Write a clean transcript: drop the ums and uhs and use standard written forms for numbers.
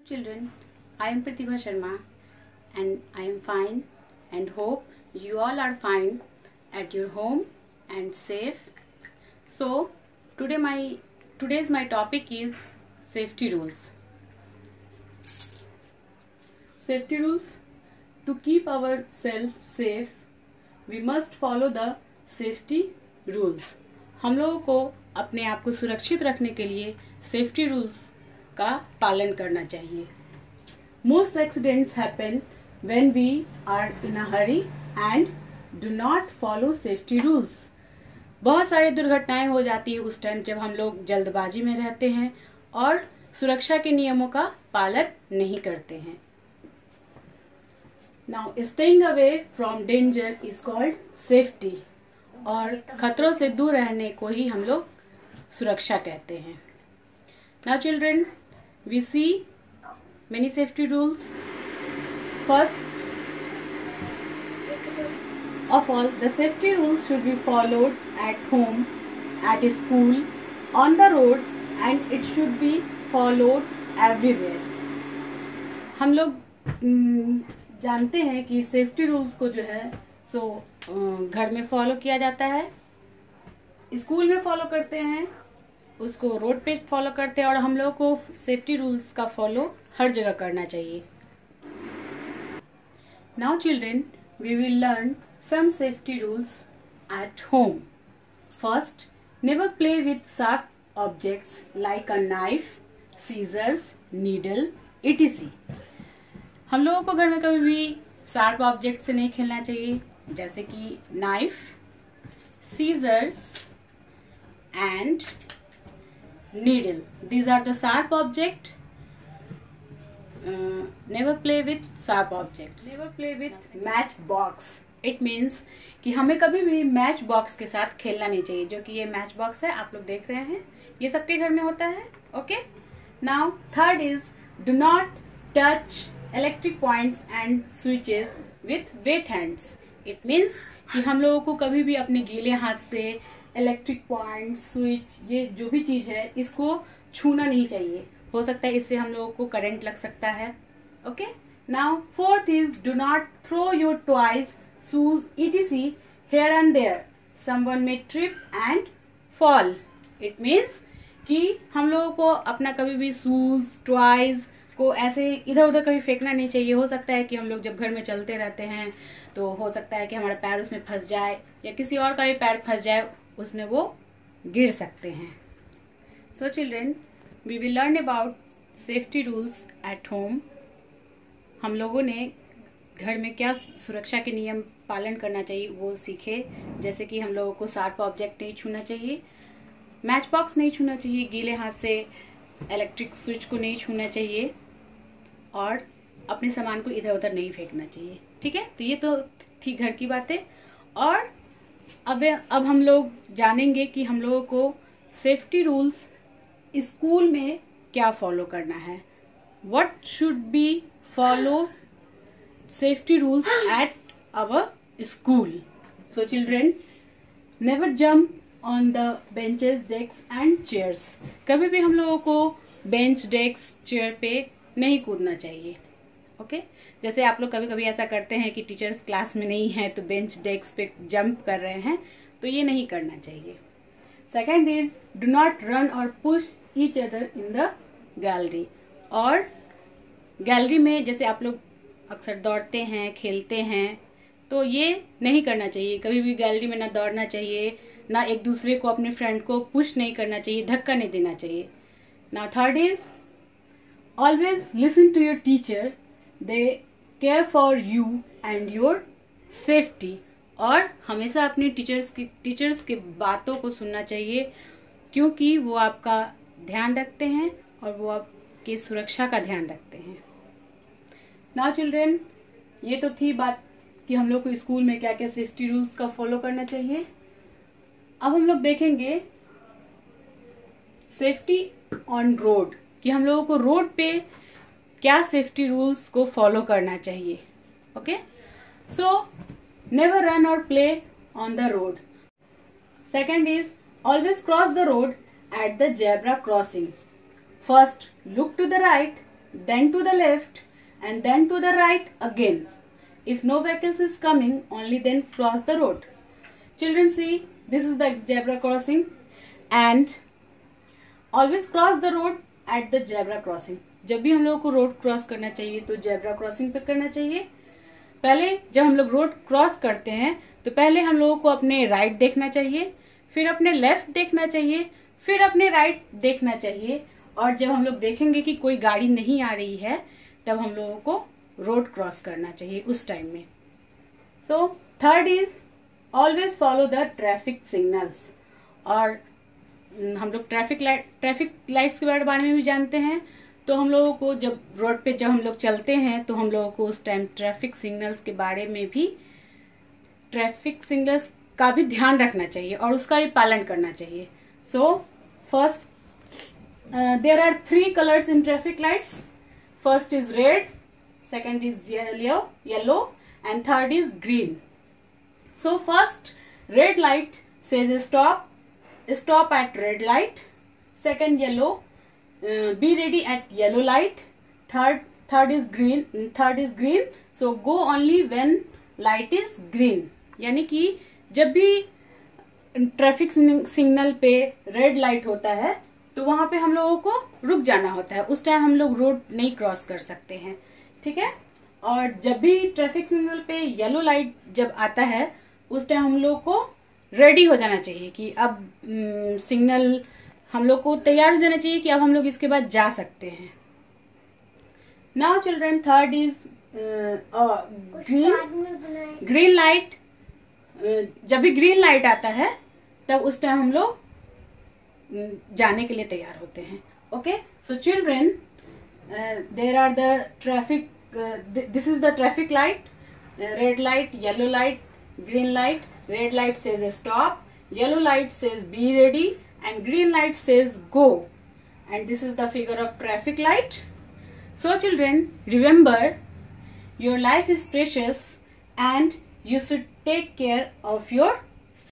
Children, I am Pratibha Sharma and I am fine and hope you all are fine at your home and safe. So today's my topic is safety rules. Safety rules. To keep ourselves safe, we must follow the safety rules. हम लोगों को अपने आप को सुरक्षित रखने के लिए सेफ्टी रूल्स का पालन करना चाहिए. Most accidents happen when we are in a hurry and do not follow safety rules. बहुत सारी दुर्घटनाएं हो जाती है उस टाइम जब हम लोग जल्दबाजी में रहते हैं और सुरक्षा के नियमों का पालन नहीं करते हैं. Now, staying away from danger is called safety. और खतरों से दूर रहने को ही हम लोग सुरक्षा कहते हैं. Now, children, we see many safety rules. First of all, the safety rules should be followed at home, at school, on the road, and it should be followed everywhere. हम लोग जानते हैं कि सेफ्टी रूल्स को जो है घर में फॉलो किया जाता है, स्कूल में फॉलो करते हैं, उसको रोड पे फॉलो करते हैं और हम लोगों को सेफ्टी रूल्स का फॉलो हर जगह करना चाहिए. Now children, we will learn some safety rules at home. First, never play with sharp objects like a knife, scissors, needle, etc. हम लोगों को घर में कभी भी शार्प ऑब्जेक्ट से नहीं खेलना चाहिए, जैसे कि knife, scissors and needle. These are the sharp object. Never play with sharp objects. Never play with match box. It means कि हमें कभी भी मैच बॉक्स के साथ खेलना नहीं चाहिए. जो कि ये मैच बॉक्स है, आप लोग देख रहे हैं, ये सबके घर में होता है. Okay. Now third is, do not touch electric points and switches with wet hands. It means कि हम लोगों को कभी भी अपने गीले हाथ से इलेक्ट्रिक पॉइंट, स्विच, ये जो भी चीज है इसको छूना नहीं चाहिए. हो सकता है इससे हम लोगों को करंट लग सकता है. Okay. Now fourth is, do not throw your toys, shoes, etc. here and there. Someone may trip and fall. It means कि हम लोगों को अपना कभी भी शूज, टॉयज को ऐसे इधर उधर कभी फेंकना नहीं चाहिए. हो सकता है कि हम लोग जब घर में चलते रहते हैं तो हो सकता है कि हमारा पैर उसमें फंस जाए या किसी और का भी पैर फंस जाए, उसमें वो गिर सकते हैं. So children, we will learn about safety rules at home. हम लोगों ने घर में क्या सुरक्षा के नियम पालन करना चाहिए वो सीखे. जैसे कि हम लोगों को शार्प ऑब्जेक्ट नहीं छूना चाहिए, मैच बॉक्स नहीं छूना चाहिए, गीले हाथ से इलेक्ट्रिक स्विच को नहीं छूना चाहिए और अपने सामान को इधर उधर नहीं फेंकना चाहिए. ठीक है. तो ये तो थी घर की बातें. और अब हम लोग जानेंगे कि हम लोगों को सेफ्टी रूल्स स्कूल में क्या फॉलो करना है. What should be follow safety rules at our school. So children, never jump on the benches, desk and chairs. कभी भी हम लोगों को बेंच, डेस्क, चेयर पे नहीं कूदना चाहिए. ओके. जैसे आप लोग कभी कभी ऐसा करते हैं कि टीचर्स क्लास में नहीं है तो बेंच, डेस्क पे जंप कर रहे हैं, तो ये नहीं करना चाहिए. Second is, do not run और push each other in the gallery. और गैलरी में जैसे आप लोग अक्सर दौड़ते हैं, खेलते हैं, तो ये नहीं करना चाहिए. कभी भी गैलरी में ना दौड़ना चाहिए, ना एक दूसरे को, अपने फ्रेंड को पुश नहीं करना चाहिए, धक्का नहीं देना चाहिए. Now third is, always listen to your teacher. They care for you and your safety. और हमेशा अपने टीचर्स की बातों को सुनना चाहिए, क्योंकि वो आपका ध्यान रखते हैं और वो आपकी सुरक्षा का ध्यान रखते हैं. नाउ चिल्ड्रन, ये तो थी बात कि हम लोग को स्कूल में क्या क्या सेफ्टी रूल्स का फॉलो करना चाहिए. अब हम लोग देखेंगे सेफ्टी ऑन रोड, कि हम लोगों को रोड पे क्या सेफ्टी रूल्स को फॉलो करना चाहिए. ओके. सो नेवर रन और play on the road. Second is, always cross the road at the zebra crossing. First, look to the right, then to the left, and then to the right again. If no vehicles is coming, only then cross the road. Children, see, this is the zebra crossing, and always cross the road at the zebra crossing. जब भी हम लोगों को road cross करना चाहिए तो zebra crossing पे करना चाहिए. पहले जब हम लोग रोड क्रॉस करते हैं तो पहले हम लोगों को अपने राइट देखना चाहिए, फिर अपने लेफ्ट देखना चाहिए, फिर अपने राइट देखना चाहिए, और जब हम लोग देखेंगे कि कोई गाड़ी नहीं आ रही है तब हम लोगों को रोड क्रॉस करना चाहिए उस टाइम में. So third is always follow the traffic signals. और हम लोग ट्रैफिक लाइट्स के बारे में भी जानते हैं. तो हम लोगों को जब रोड पे जब हम लोग चलते हैं तो हम लोगों को उस टाइम ट्रैफिक सिग्नल्स के बारे में भी, ट्रैफिक सिग्नल्स का भी ध्यान रखना चाहिए और उसका भी पालन करना चाहिए. So first there are 3 colours in traffic lights. First is red, second is yellow and third is green. So first red light says stop at red light. Second yellow, be ready at yellow light. Third is green, so go only when light is green. यानी कि जब भी traffic signal पे red light होता है तो वहां पे हम लोगों को रुक जाना होता है. उस टाइम हम लोग रोड नहीं क्रॉस कर सकते हैं. ठीक है. और जब भी ट्रैफिक सिग्नल पे येलो लाइट जब आता है उस टाइम हम लोग को रेडी हो जाना चाहिए कि अब सिग्नल, हम लोग को तैयार हो जाना चाहिए कि अब हम लोग इसके बाद जा सकते हैं. Now children, third is green light. जब भी ग्रीन लाइट आता है तब उस टाइम हम लोग जाने के लिए तैयार होते हैं. Okay. So children, there are the traffic, this is the traffic light. Red light, yellow light, green light. Red light says stop, yellow light says be ready, and green light says go. And this is the figure of traffic light. So children, remember, your life is precious and you should take care of your